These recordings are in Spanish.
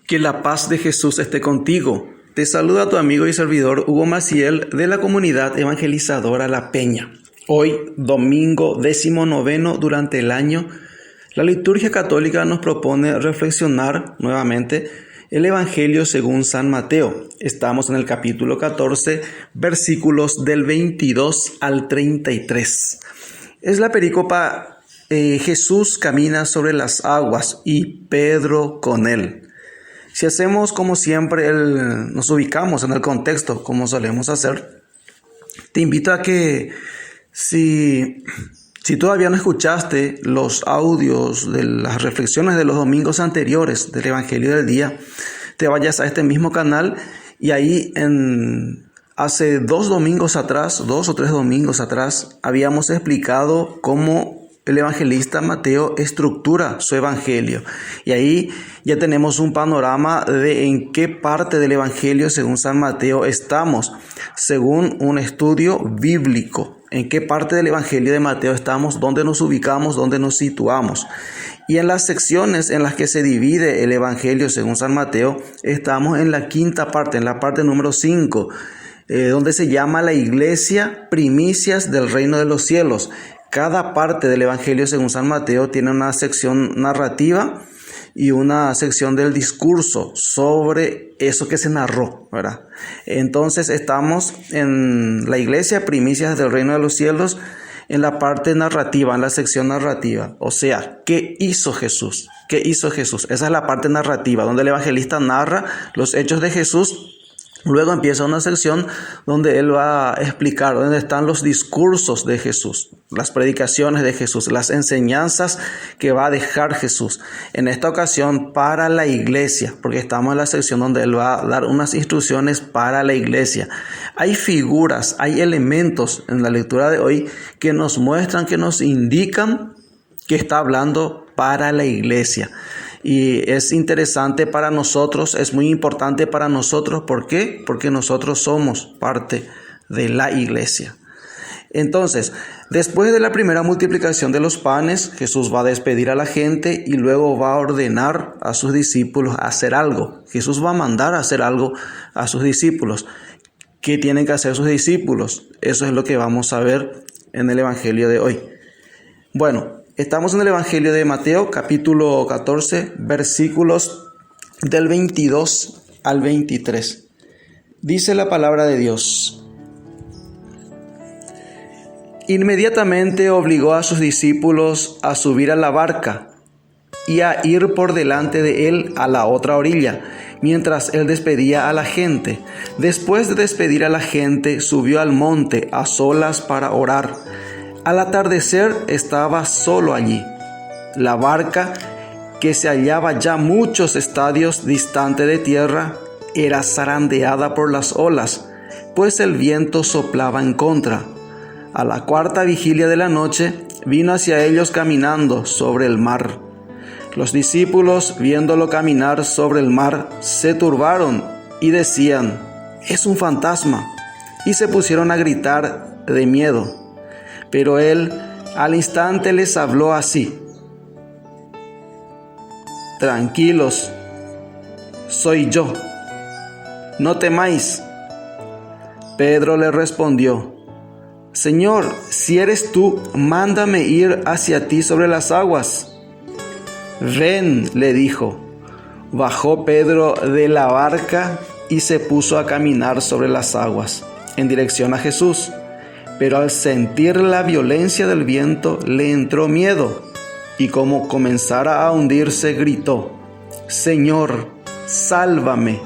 Que la paz de Jesús esté contigo. Te saluda tu amigo y servidor Hugo Maciel de la comunidad evangelizadora La Peña. Hoy, domingo 19 durante el año, la liturgia católica nos propone reflexionar nuevamente el Evangelio según San Mateo. Estamos en el capítulo 14, versículos del 22 al 33. Es la perícopa Jesús camina sobre las aguas y Pedro con él. Si hacemos como siempre, nos ubicamos en el contexto como solemos hacer, te invito a que si todavía no escuchaste los audios de las reflexiones de los domingos anteriores del Evangelio del día, te vayas a este mismo canal y ahí hace 2 o 3 domingos atrás, habíamos explicado cómo el evangelista Mateo estructura su evangelio. Y ahí ya tenemos un panorama de en qué parte del evangelio según San Mateo estamos, según un estudio bíblico. En qué parte del evangelio de Mateo estamos, dónde nos ubicamos, dónde nos situamos. Y en las secciones en las que se divide el evangelio según San Mateo, estamos en la quinta parte, en la parte número 5, donde se llama la iglesia primicias del reino de los cielos. Cada parte del Evangelio según San Mateo tiene una sección narrativa y una sección del discurso sobre eso que se narró, ¿verdad? Entonces estamos en la iglesia primicias del reino de los cielos, en la parte narrativa, en la sección narrativa. O sea, ¿qué hizo Jesús? ¿Qué hizo Jesús? Esa es la parte narrativa, donde el evangelista narra los hechos de Jesús. Luego empieza una sección donde él va a explicar dónde están los discursos de Jesús, las predicaciones de Jesús, las enseñanzas que va a dejar Jesús. En esta ocasión para la iglesia, porque estamos en la sección donde él va a dar unas instrucciones para la iglesia. Hay figuras, hay elementos en la lectura de hoy que nos muestran, que nos indican que está hablando para la iglesia. Y es interesante para nosotros, es muy importante para nosotros. ¿Por qué? Porque nosotros somos parte de la iglesia. Entonces, después de la primera multiplicación de los panes, Jesús va a despedir a la gente y luego va a ordenar a sus discípulos a hacer algo. Jesús va a mandar a hacer algo a sus discípulos. ¿Qué tienen que hacer sus discípulos? Eso es lo que vamos a ver en el Evangelio de hoy. Bueno, estamos en el Evangelio de Mateo, capítulo 14, versículos del 22 al 23. Dice la palabra de Dios: Inmediatamente obligó a sus discípulos a subir a la barca y a ir por delante de él a la otra orilla, mientras él despedía a la gente. Después de despedir a la gente, subió al monte a solas para orar. Al atardecer estaba solo allí. La barca, que se hallaba ya muchos estadios distante de tierra, era zarandeada por las olas, pues el viento soplaba en contra. A la 4ª vigilia de la noche vino hacia ellos caminando sobre el mar. Los discípulos, viéndolo caminar sobre el mar, se turbaron y decían: «Es un fantasma», y se pusieron a gritar de miedo. Pero él al instante les habló así: «Tranquilos, soy yo, no temáis». Pedro le respondió: «Señor, si eres tú, mándame ir hacia ti sobre las aguas». «Ven», le dijo. Bajó Pedro de la barca y se puso a caminar sobre las aguas, en dirección a Jesús. Pero al sentir la violencia del viento le entró miedo, y como comenzara a hundirse, gritó: «Señor, sálvame».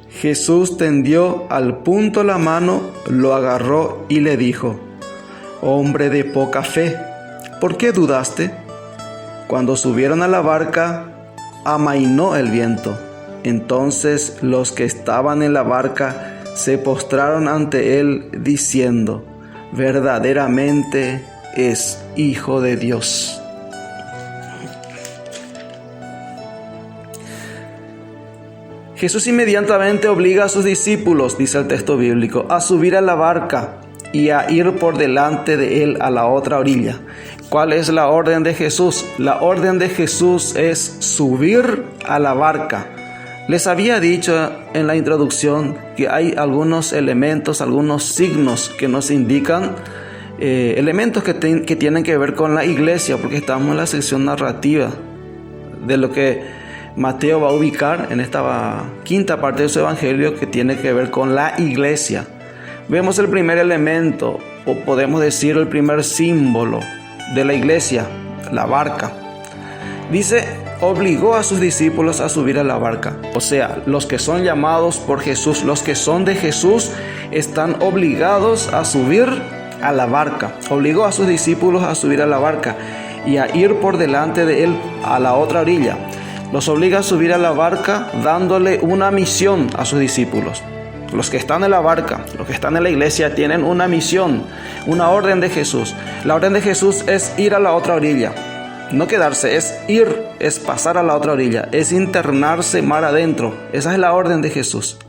Jesús tendió al punto la mano, lo agarró y le dijo: «Hombre de poca fe, ¿por qué dudaste?». Cuando subieron a la barca, amainó el viento. Entonces los que estaban en la barca se postraron ante él diciendo: «Verdaderamente es Hijo de Dios». Jesús inmediatamente obliga a sus discípulos, dice el texto bíblico, a subir a la barca y a ir por delante de él a la otra orilla. ¿Cuál es la orden de Jesús? La orden de Jesús es subir a la barca. Les había dicho en la introducción que hay algunos elementos, algunos signos que nos indican elementos que tienen que ver con la iglesia, porque estamos en la sección narrativa de lo que Mateo va a ubicar en esta quinta parte de su evangelio, que tiene que ver con la iglesia. Vemos el primer elemento, o podemos decir el primer símbolo de la iglesia, la barca. Dice, obligó a sus discípulos a subir a la barca. O sea, los que son llamados por Jesús, los que son de Jesús, están obligados a subir a la barca. Obligó a sus discípulos a subir a la barca y a ir por delante de él a la otra orilla. Los obliga a subir a la barca dándole una misión a sus discípulos. Los que están en la barca, los que están en la iglesia, tienen una misión, una orden de Jesús. La orden de Jesús es ir a la otra orilla. No quedarse, es ir, es pasar a la otra orilla, es internarse mar adentro. Esa es la orden de Jesús.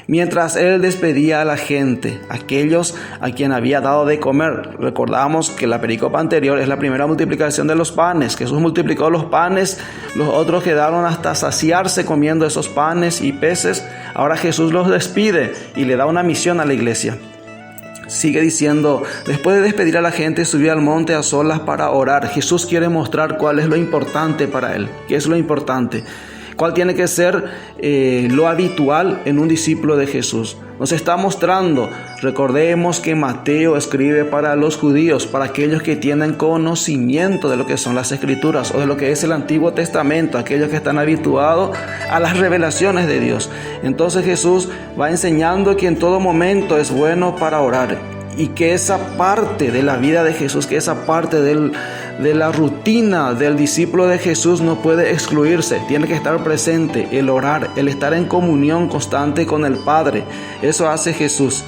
Mientras él despedía a la gente, aquellos a quien había dado de comer. Recordamos que la pericopa anterior es la primera multiplicación de los panes. Jesús multiplicó los panes, los otros quedaron hasta saciarse comiendo esos panes y peces. Ahora Jesús los despide y le da una misión a la iglesia. Sigue diciendo, después de despedir a la gente, subió al monte a solas para orar. Jesús quiere mostrar cuál es lo importante para él. ¿Qué es lo importante? ¿Cuál tiene que ser lo habitual en un discípulo de Jesús? Nos está mostrando. Recordemos que Mateo escribe para los judíos, para aquellos que tienen conocimiento de lo que son las Escrituras o de lo que es el Antiguo Testamento, aquellos que están habituados a las revelaciones de Dios. Entonces Jesús va enseñando que en todo momento es bueno para orar y que esa parte de la vida de Jesús, que esa parte de la rutina del discípulo de Jesús no puede excluirse, tiene que estar presente, el orar, el estar en comunión constante con el Padre. Eso hace Jesús.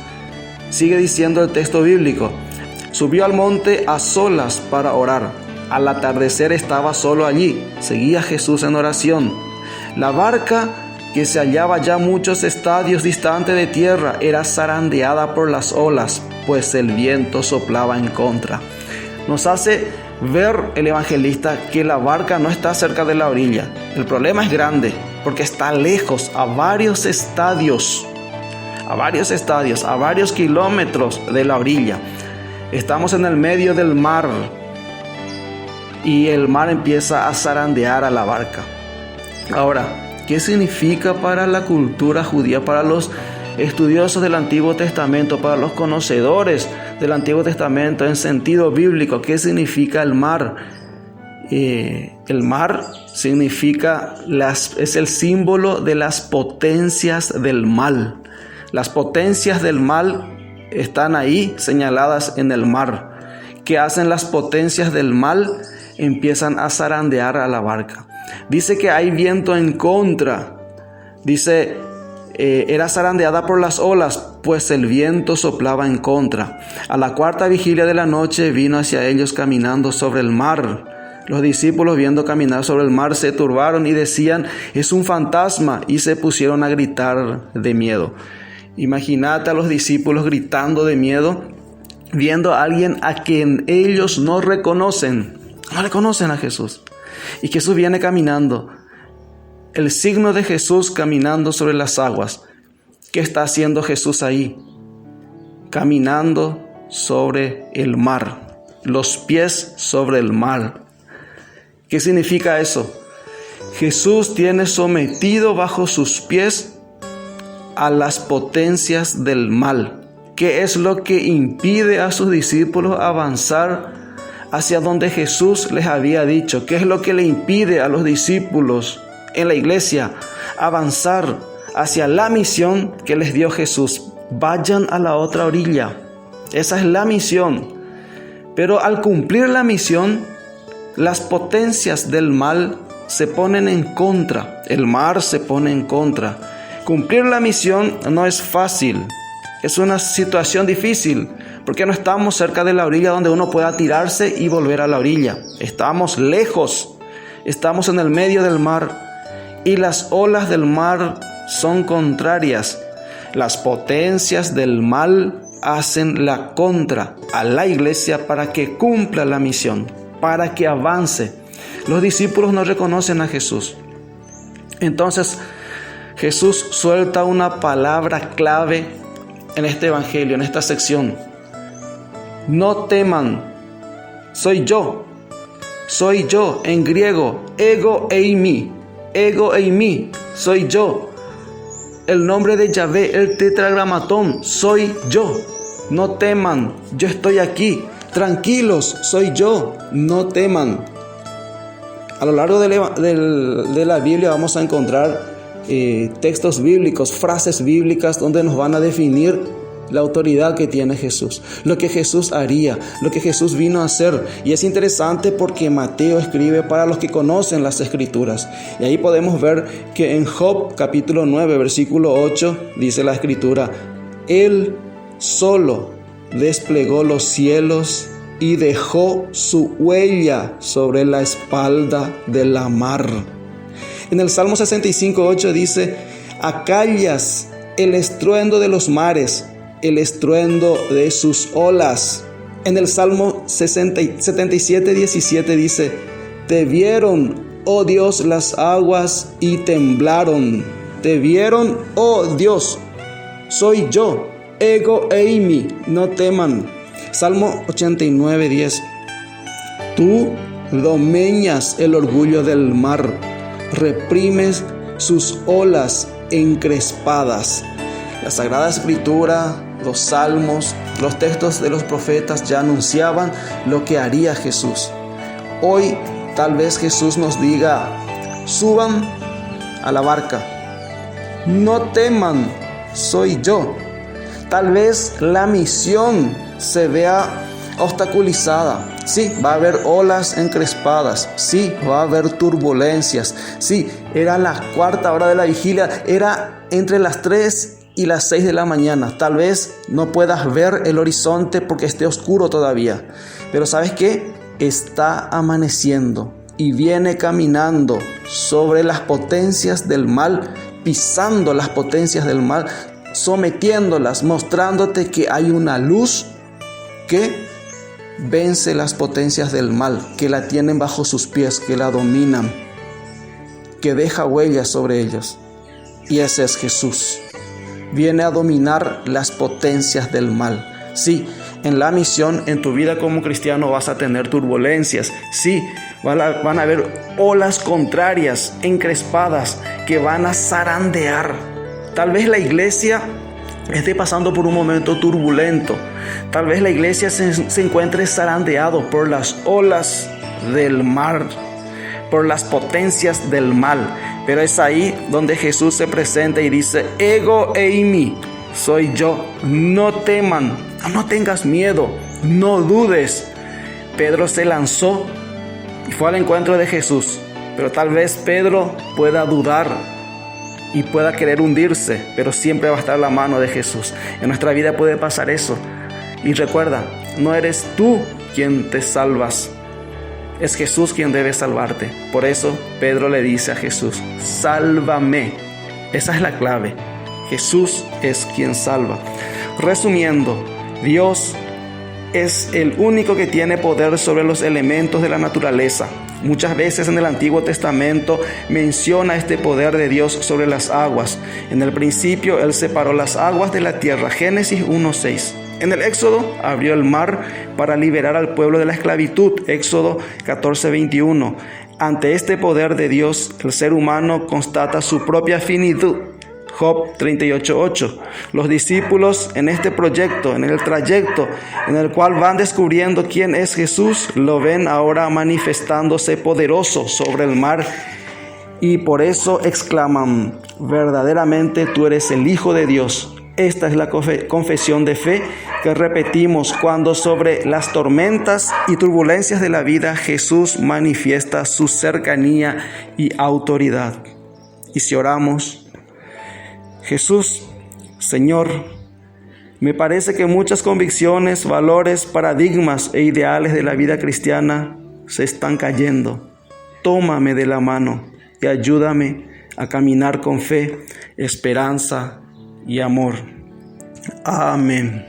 Sigue diciendo el texto bíblico, subió al monte a solas para orar. Al atardecer estaba solo allí, seguía Jesús en oración. La barca, que se hallaba ya muchos estadios distante de tierra, era zarandeada por las olas, pues el viento soplaba en contra. Nos hace ver el evangelista que la barca no está cerca de la orilla. El problema es grande porque está lejos, a varios estadios, a varios kilómetros de la orilla. Estamos en el medio del mar y el mar empieza a zarandear a la barca. Ahora, ¿qué significa para la cultura judía, para los estudiosos del Antiguo Testamento, para los conocedores del Antiguo Testamento en sentido bíblico? ¿Qué significa el mar? El mar significa, es el símbolo de las potencias del mal. Las potencias del mal están ahí señaladas en el mar. ¿Qué hacen las potencias del mal? Empiezan a zarandear a la barca. Dice que hay viento en contra. Dice, era zarandeada por las olas, pues el viento soplaba en contra. A la cuarta vigilia de la noche vino hacia ellos caminando sobre el mar. Los discípulos, viendo caminar sobre el mar, se turbaron y decían, es un fantasma, y se pusieron a gritar de miedo. Imagínate a los discípulos gritando de miedo, viendo a alguien a quien ellos no reconocen a Jesús. Y Jesús viene caminando. El signo de Jesús caminando sobre las aguas. ¿Qué está haciendo Jesús ahí? Caminando sobre el mar. Los pies sobre el mar. ¿Qué significa eso? Jesús tiene sometido bajo sus pies a las potencias del mal. ¿Qué es lo que impide a sus discípulos avanzar hacia donde Jesús les había dicho? ¿Qué es lo que le impide a los discípulos en la iglesia avanzar hacia la misión que les dio Jesús? Vayan a la otra orilla. Esa es la misión. Pero al cumplir la misión, las potencias del mal se ponen en contra. El mar se pone en contra. Cumplir la misión no es fácil. Es una situación difícil, porque no estamos cerca de la orilla donde uno pueda tirarse y volver a la orilla. Estamos lejos, estamos en el medio del mar y las olas del mar son contrarias. Las potencias del mal hacen la contra a la iglesia para que cumpla la misión, para que avance. Los discípulos no reconocen a Jesús. Entonces, Jesús suelta una palabra clave en este evangelio, en esta sección. No teman, soy yo, en griego, ego eimi, soy yo. El nombre de Yahvé, el tetragramatón, soy yo. No teman, yo estoy aquí. Tranquilos, soy yo, no teman. A lo largo de la Biblia vamos a encontrar textos bíblicos, frases bíblicas donde nos van a definir la autoridad que tiene Jesús, lo que Jesús haría, lo que Jesús vino a hacer. Y es interesante porque Mateo escribe para los que conocen las Escrituras. Y ahí podemos ver que en Job capítulo 9, versículo 8, dice la Escritura: Él solo desplegó los cielos y dejó su huella sobre la espalda de la mar. En el Salmo 65:8 dice: acallas el estruendo de los mares, el estruendo de sus olas. En el Salmo 77:17 dice: te vieron, oh Dios, las aguas y temblaron. Te vieron, oh Dios, soy yo, ego eimi, no teman. Salmo 89:10: tú domeñas el orgullo del mar, reprimes sus olas encrespadas. La Sagrada Escritura, los salmos, los textos de los profetas ya anunciaban lo que haría Jesús. Hoy tal vez Jesús nos diga: suban a la barca, no teman, soy yo. Tal vez la misión se vea obstaculizada. Sí, va a haber olas encrespadas. Sí, va a haber turbulencias. Sí, era la 4ª hora de la vigilia. Era entre las 3 y las 6 de la mañana. Tal vez no puedas ver el horizonte porque esté oscuro todavía. Pero ¿sabes qué? Está amaneciendo y viene caminando sobre las potencias del mal, pisando las potencias del mal, sometiéndolas, mostrándote que hay una luz que vence las potencias del mal, que la tienen bajo sus pies, que la dominan, que deja huellas sobre ellos. Y ese es Jesús. Viene a dominar las potencias del mal. Sí, en la misión, en tu vida como cristiano vas a tener turbulencias. Sí, van a haber olas contrarias, encrespadas, que van a zarandear. Tal vez la iglesia esté pasando por un momento turbulento. Tal vez la iglesia se encuentre zarandeado por las olas del mar, por las potencias del mal. Pero es ahí donde Jesús se presenta y dice: ego eimi, soy yo, no teman, no tengas miedo, no dudes. Pedro se lanzó y fue al encuentro de Jesús, pero tal vez Pedro pueda dudar y pueda querer hundirse, pero siempre va a estar la mano de Jesús. En nuestra vida puede pasar eso. Y recuerda, no eres tú quien te salvas, es Jesús quien debe salvarte. Por eso Pedro le dice a Jesús: sálvame. Esa es la clave. Jesús es quien salva. Resumiendo, Dios es el único que tiene poder sobre los elementos de la naturaleza. Muchas veces en el Antiguo Testamento menciona este poder de Dios sobre las aguas. En el principio Él separó las aguas de la tierra. Génesis 1:6. En el Éxodo abrió el mar para liberar al pueblo de la esclavitud. Éxodo 14:21. Ante este poder de Dios, el ser humano constata su propia finitud. Job 38:8. Los discípulos en este proyecto, en el trayecto en el cual van descubriendo quién es Jesús, lo ven ahora manifestándose poderoso sobre el mar, y por eso exclaman: verdaderamente tú eres el Hijo de Dios. Esta es la confesión de fe que repetimos cuando sobre las tormentas y turbulencias de la vida Jesús manifiesta su cercanía y autoridad. Y si oramos: Jesús, Señor, me parece que muchas convicciones, valores, paradigmas e ideales de la vida cristiana se están cayendo. Tómame de la mano y ayúdame a caminar con fe, esperanza y amor. Amén.